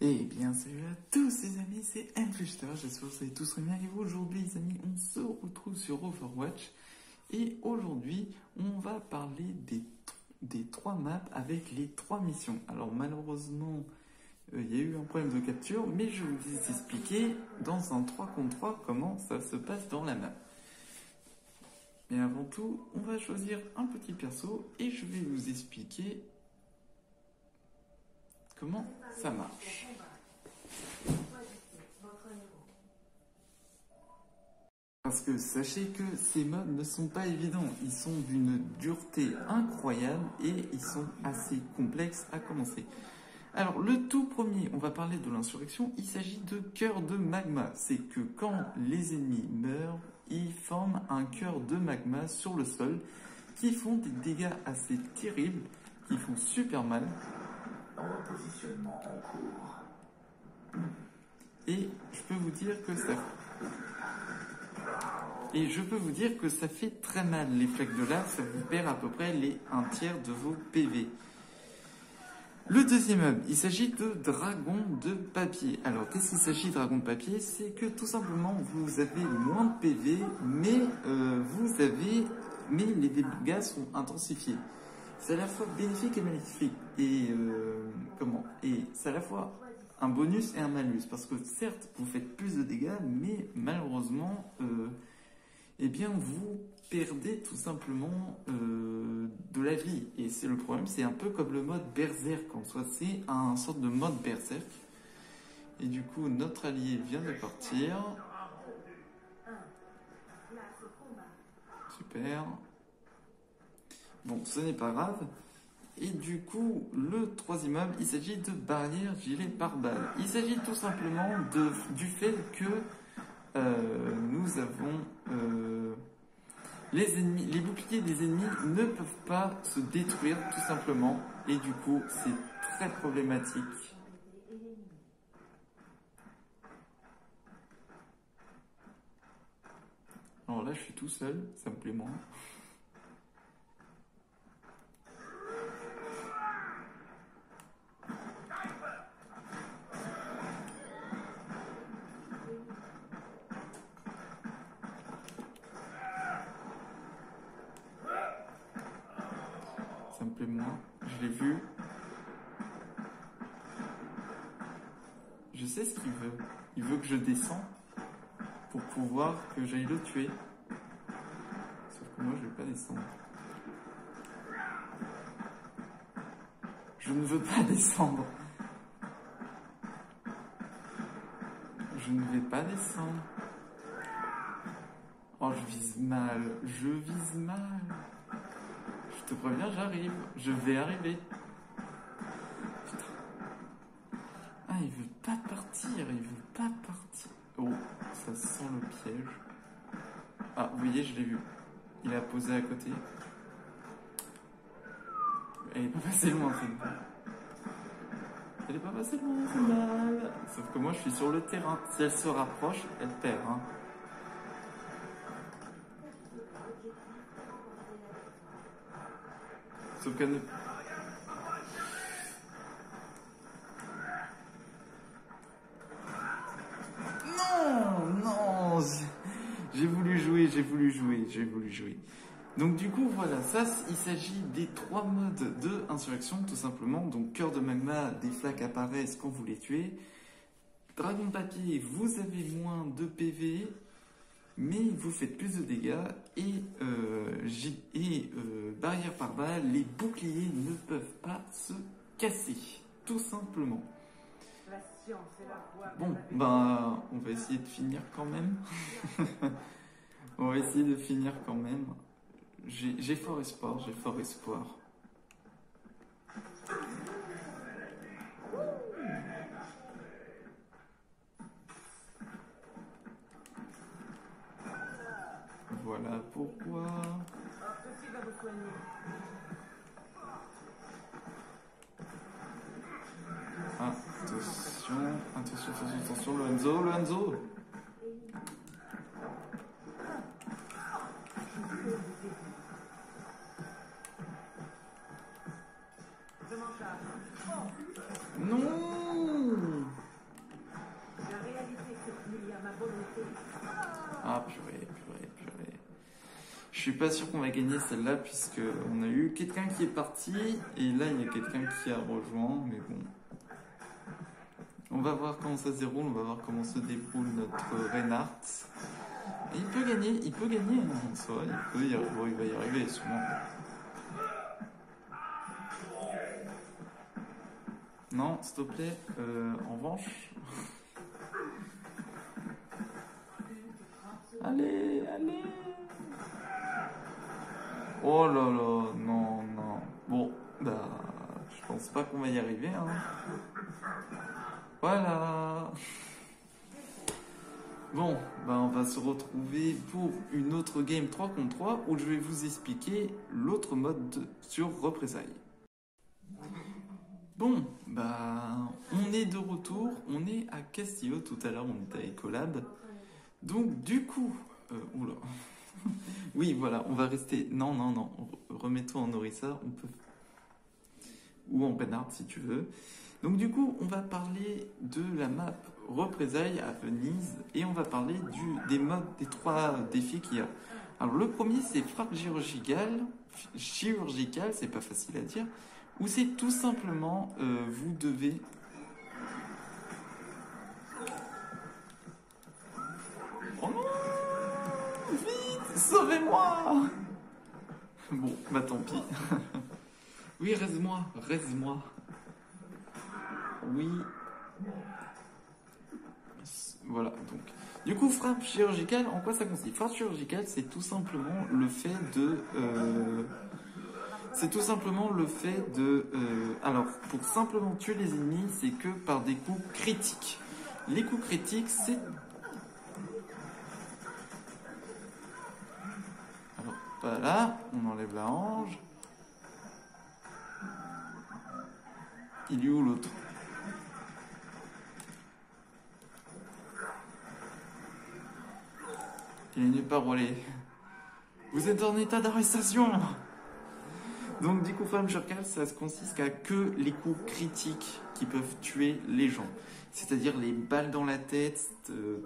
Eh bien, salut à tous les amis, c'est Mfluster, j'espère que vous allez tous très bien. Et aujourd'hui les amis, on se retrouve sur Overwatch. Et aujourd'hui, on va parler des 3 maps avec les 3 missions. Alors malheureusement, il y a eu un problème de capture, mais je vais vous expliquer dans un 3 contre 3 comment ça se passe dans la map. Mais avant tout, on va choisir un petit perso et je vais vous expliquer comment ça marche. Parce que sachez que ces modes ne sont pas évidents, ils sont d'une dureté incroyable et ils sont assez complexes à commencer. Alors le tout premier, on va parler de l'insurrection, il s'agit de cœur de magma. C'est que quand les ennemis meurent, ils forment un cœur de magma sur le sol qui font des dégâts assez terribles, qui font super mal. Repositionnement en cours. Et je peux vous dire que ça fait très mal. Les flaques de lave, ça vous perd à peu près les 1/3 de vos PV. Le deuxième hub, il s'agit de dragon de papier. Alors, qu'est-ce qu'il s'agit de dragon de papier? C'est que tout simplement, vous avez moins de PV, mais les dégâts sont intensifiés. C'est à la fois bénéfique et maléfique. Et c'est à la fois un bonus et un malus. Parce que certes, vous faites plus de dégâts, mais malheureusement, vous perdez tout simplement de la vie. Et c'est le problème, c'est un peu comme le mode berserk en soi. C'est un sorte de mode berserk. Et du coup, notre allié vient de partir. Super. Bon, ce n'est pas grave. Et du coup, le troisième hub, il s'agit de barrière gilet pare-balles. Il s'agit tout simplement du fait que nous avons les boucliers des ennemis ne peuvent pas se détruire tout simplement. Et du coup, c'est très problématique. Alors là, je suis tout seul, ça me plaît moins. Ça me plaît moins. Je l'ai vu. Je sais ce qu'il veut. Il veut que je descende pour pouvoir que j'aille le tuer. Sauf que moi, je vais pas descendre. Je ne veux pas descendre. Je ne vais pas descendre. Oh, je vise mal. Je vise mal. Je te préviens, j'arrive. Je vais arriver. Putain. Ah, il veut pas partir. Il veut pas partir. Oh, ça sent le piège. Ah, vous voyez, je l'ai vu. Il a posé à côté. Elle est pas passée loin, c'est mal. Elle est pas passée loin, c'est mal. Sauf que moi, je suis sur le terrain. Si elle se rapproche, elle perd. Hein. Sauf qu'elle ne... Non, j'ai voulu jouer. Donc du coup, voilà, ça, il s'agit des 3 modes de insurrection, tout simplement. Donc cœur de magma, des flaques apparaissent quand vous les tuez. Dragon de papier, vous avez moins de PV, mais vous faites plus de dégâts. Et barrière par balle, les boucliers ne peuvent pas se casser, tout simplement. Bon, on va essayer de finir quand même. On va essayer de finir quand même. J'ai fort espoir. Voilà pourquoi. Attention, le Hanzo. Non. Ah, purée, purée, purée. Je suis pas sûr qu'on va gagner celle-là, puisque on a eu quelqu'un qui est parti, et là, il y a quelqu'un qui a rejoint, mais bon. On va voir comment ça se déroule, on va voir comment se déroule notre Reinhardt. Et il peut gagner, hein, en soi, il va y arriver, sûrement. Non, s'il te plaît, en revanche. Allez, allez. Oh là là, non, non. Bon, bah, je pense pas qu'on va y arriver, hein. Voilà. Bon, bah on va se retrouver pour une autre game 3 contre 3 où je vais vous expliquer l'autre mode sur représailles. Bon, bah on est de retour, on est à Castillo, tout à l'heure on était avec Collab. Donc du coup, oula. Oui, voilà, on va rester... Non, non, non, remets-toi en Orisa, on peut... Ou en Reinhardt si tu veux. Donc du coup, on va parler de la map Représailles à Venise et on va parler des modes, des 3 défis qu'il y a. Alors le premier, c'est frappe chirurgicale, c'est pas facile à dire, où c'est tout simplement, vous devez... Oh non! Vite! Sauvez-moi! Bon, bah tant pis. Oui, reste-moi, reste-moi. Oui. Voilà, donc. Du coup, frappe chirurgicale, en quoi ça consiste? Frappe chirurgicale, c'est tout simplement le fait de... alors, pour simplement tuer les ennemis, c'est que par des coups critiques. Les coups critiques, c'est... Alors, voilà, on enlève la hanche. Il est où l'autre? Il est nulle part où aller. Vous êtes en état d'arrestation. Donc du coup, frappe chirurgicale, ça consiste à que les coups critiques qui peuvent tuer les gens. C'est-à-dire les balles dans la tête,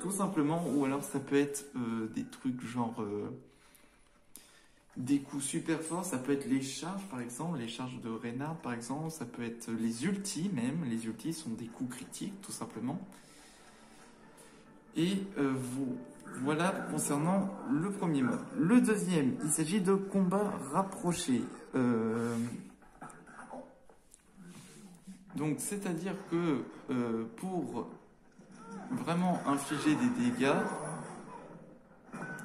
tout simplement. Ou alors ça peut être des trucs genre... des coups super forts, ça peut être les charges par exemple, les charges de Reinhardt par exemple, ça peut être les ultis même, les ultis sont des coups critiques tout simplement. Et voilà concernant le premier mode. Le deuxième, il s'agit de combat rapproché. Donc c'est-à-dire que pour vraiment infliger des dégâts,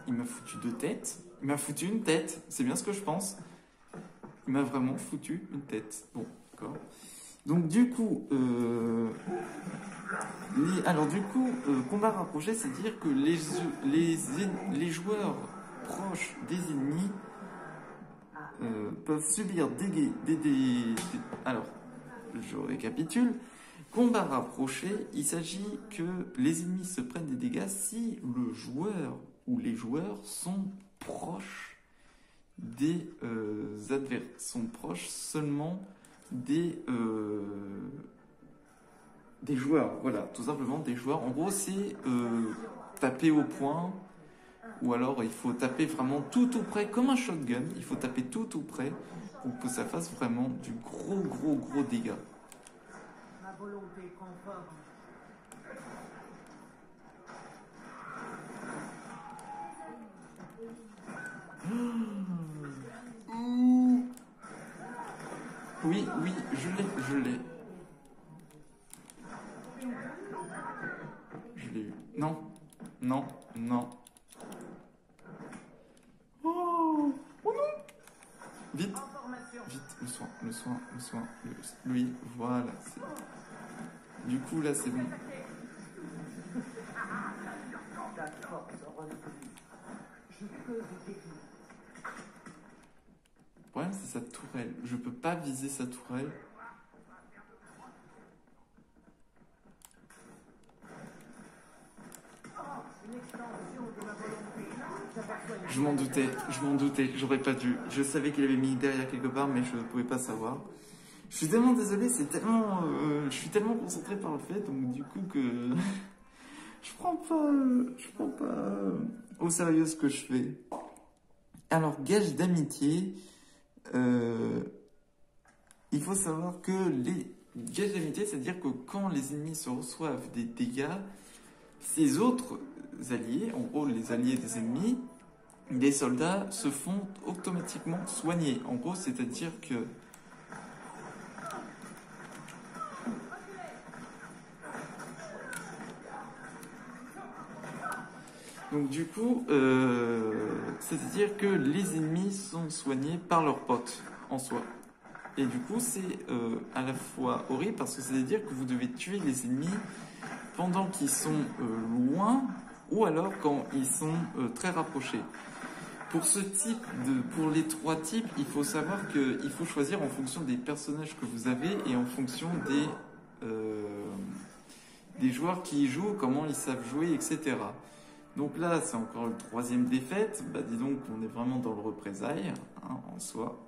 il m'a foutu 2 têtes. Il m'a foutu une tête, c'est bien ce que je pense. Il m'a vraiment foutu une tête. Bon, d'accord. Donc du coup, combat rapproché, c'est-à-dire que les joueurs proches des ennemis peuvent subir alors, je récapitule. Combat rapproché, il s'agit que les ennemis se prennent des dégâts si le joueur ou les joueurs sont proches des adversaires, sont proches seulement des joueurs, voilà, tout simplement des joueurs. En gros, c'est taper au point, ou alors il faut taper vraiment tout près, comme un shotgun, il faut taper tout près pour que ça fasse vraiment du gros dégât. Ma volonté prend forme. Oui, je l'ai. Je l'ai eu. Non. Oh non. Vite, le soin. Lui, voilà. Du coup, là, c'est bon. Le problème, c'est sa tourelle. Je peux pas viser sa tourelle. Je m'en doutais, j'aurais pas dû. Je savais qu'il avait mis derrière quelque part, mais je ne pouvais pas savoir. Je suis tellement désolé, je suis tellement concentré par le fait, donc du coup que je prends pas je prends pas au sérieux ce que je fais. Alors, gage d'amitié, il faut savoir que les gages d'amitié, c'est-à-dire que quand les ennemis se reçoivent des dégâts, ces autres alliés, en gros les alliés des ennemis, les soldats se font automatiquement soigner. En gros, c'est-à-dire que donc du coup, c'est-à-dire que les ennemis sont soignés par leurs potes en soi. Et du coup, c'est à la fois horrible parce que c'est-à-dire que vous devez tuer les ennemis pendant qu'ils sont loin ou alors quand ils sont très rapprochés. Pour les trois types, il faut savoir qu'il faut choisir en fonction des personnages que vous avez et en fonction des joueurs qui y jouent, comment ils savent jouer, etc. Donc là, c'est encore le troisième défaite. Bah dis donc, on est vraiment dans le représailles, hein, en soi.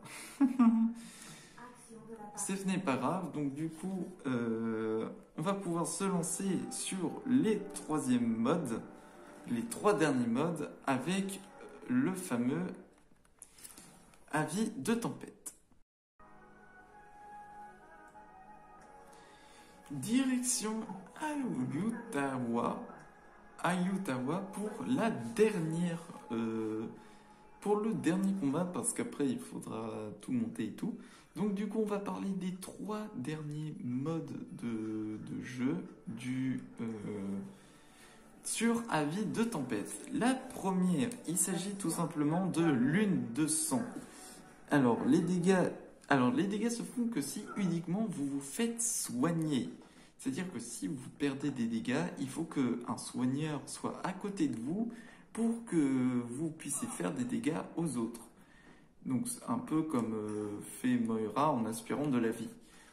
Ce n'est pas grave. Donc du coup, on va pouvoir se lancer sur les troisièmes modes, les trois derniers modes, avec le fameux avis de tempête. Direction Ayutawa pour la dernière, pour le dernier combat, parce qu'après il faudra tout monter et tout. Donc du coup on va parler des trois derniers modes de jeu sur avis de tempête. La première, il s'agit tout simplement de lune de sang. Alors les dégâts se font que si uniquement vous vous faites soigner. C'est-à-dire que si vous perdez des dégâts, il faut qu'un soigneur soit à côté de vous pour que vous puissiez faire des dégâts aux autres. Donc c'est un peu comme fait Moira en aspirant de la vie.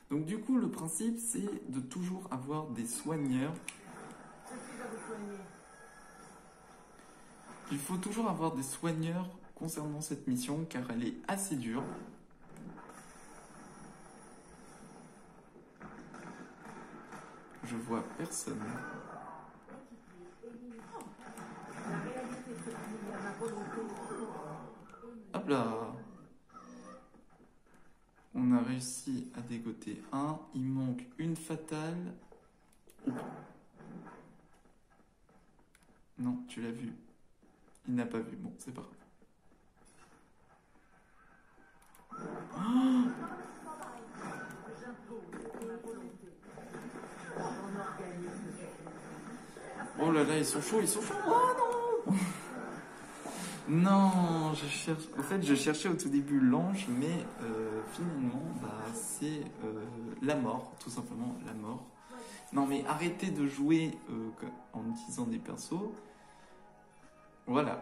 Donc du coup le principe c'est de toujours avoir des soigneurs. Il faut toujours avoir des soigneurs concernant cette mission car elle est assez dure. Je vois personne. Hop là. On a réussi à dégoter un. Il manque une fatale. Non, tu l'as vu. Il n'a pas vu. Bon, c'est pas grave. Oh, oh là là, ils sont chauds, Oh non. Non, je cherchais au tout début l'ange, mais finalement, c'est la mort, tout simplement la mort. Non, mais arrêtez de jouer en utilisant des persos. Voilà.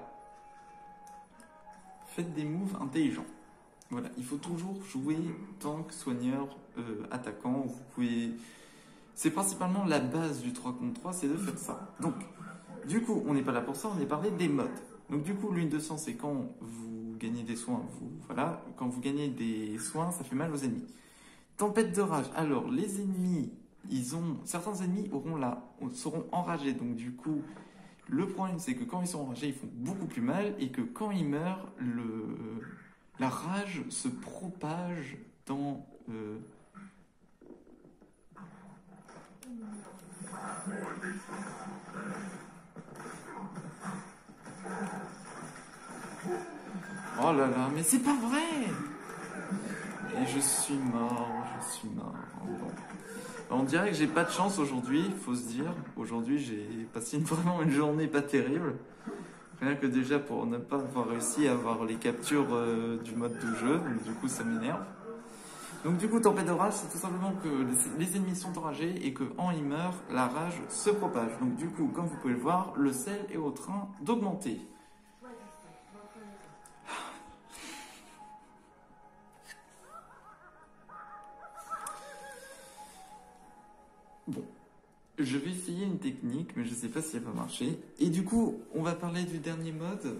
Faites des moves intelligents. Voilà, il faut toujours jouer tank, soigneur, attaquant. Vous pouvez. C'est principalement la base du 3 contre 3, c'est de faire ça. Donc, du coup, on n'est pas là pour ça, on est parlé des modes. Donc du coup, lune de sang, c'est quand vous gagnez des soins. Voilà, quand vous gagnez des soins, ça fait mal aux ennemis. Tempête de rage. Alors, les ennemis, certains ennemis seront enragés. Donc du coup, le problème, c'est que quand ils sont enragés, ils font beaucoup plus mal et que quand ils meurent, la rage se propage dans Oh là là, mais c'est pas vrai! Et je suis mort. Bon. On dirait que j'ai pas de chance aujourd'hui, faut se dire. Aujourd'hui, j'ai passé vraiment une journée pas terrible. Rien que déjà pour ne pas avoir réussi à avoir les captures du mode de jeu, donc du coup ça m'énerve. Donc du coup, tempête de rage, c'est tout simplement que les ennemis sont enragés et que quand ils meurent, la rage se propage. Donc du coup, comme vous pouvez le voir, le sel est en train d'augmenter. Bon, je vais essayer une technique, mais je ne sais pas si elle va marcher. Et du coup, on va parler du dernier mode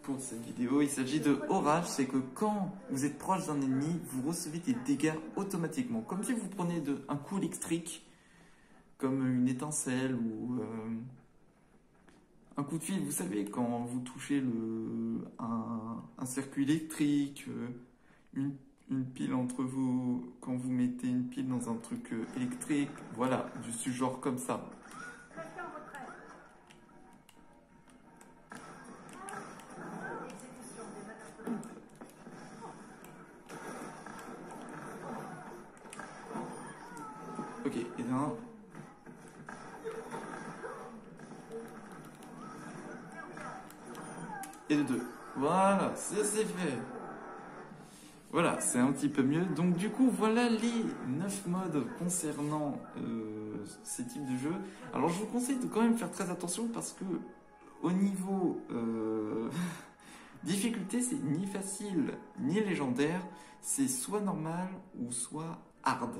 pour cette vidéo. Il s'agit de orage, c'est que quand vous êtes proche d'un ennemi, vous recevez des dégâts automatiquement. Comme si vous prenez un coup électrique, comme une étincelle ou un coup de fil, vous savez, quand vous touchez un circuit électrique, une pile entre vous, quand vous mettez une pile dans un truc électrique, voilà, du genre comme ça. Restez en retrait. Exécution des manœuvres. Ok, et bien... Et le 2. Voilà, c'est fait. Voilà, c'est un petit peu mieux. Donc du coup, voilà les 9 modes concernant ces types de jeux. Alors je vous conseille de quand même faire très attention parce que au niveau difficulté, c'est ni facile ni légendaire. C'est soit normal ou soit hard.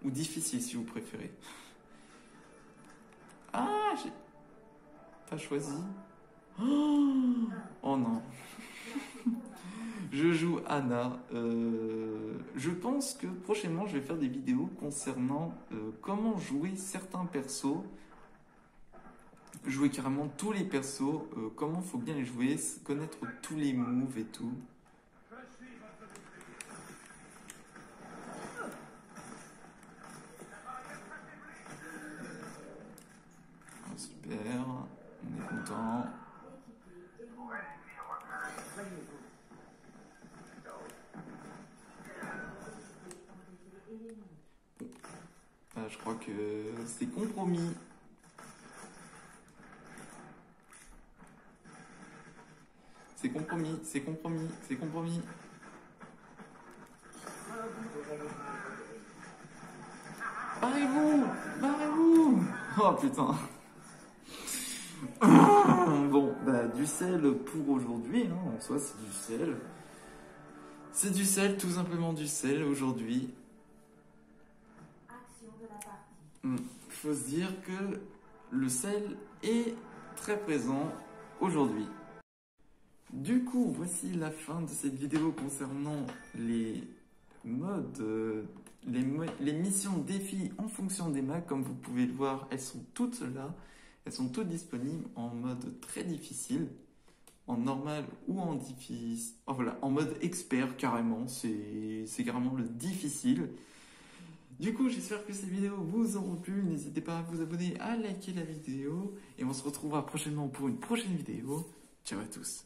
Ou difficile si vous préférez. Ah, j'ai pas choisi. Oh non. Je joue Anna. Je pense que prochainement je vais faire des vidéos concernant comment jouer certains persos. Jouer carrément tous les persos, comment faut bien les jouer, connaître tous les moves et tout. Ah, super, on est content. Ah, je crois que c'est compromis. C'est compromis, c'est compromis, c'est compromis. Barrez-vous! Barrez-vous! Oh putain! Bon, bah du sel pour aujourd'hui, hein. En soi c'est du sel. C'est du sel, tout simplement du sel aujourd'hui. Action de la partie. Faut se dire que le sel est très présent aujourd'hui. Du coup, voici la fin de cette vidéo concernant les modes, les missions défis en fonction des maps. Comme vous pouvez le voir, elles sont toutes là. Elles sont toutes disponibles en mode très difficile, en normal ou en difficile. Oh, voilà, en mode expert carrément, c'est carrément le difficile. Du coup, j'espère que ces vidéos vous auront plu. N'hésitez pas à vous abonner, à liker la vidéo. Et on se retrouvera prochainement pour une prochaine vidéo. Ciao à tous.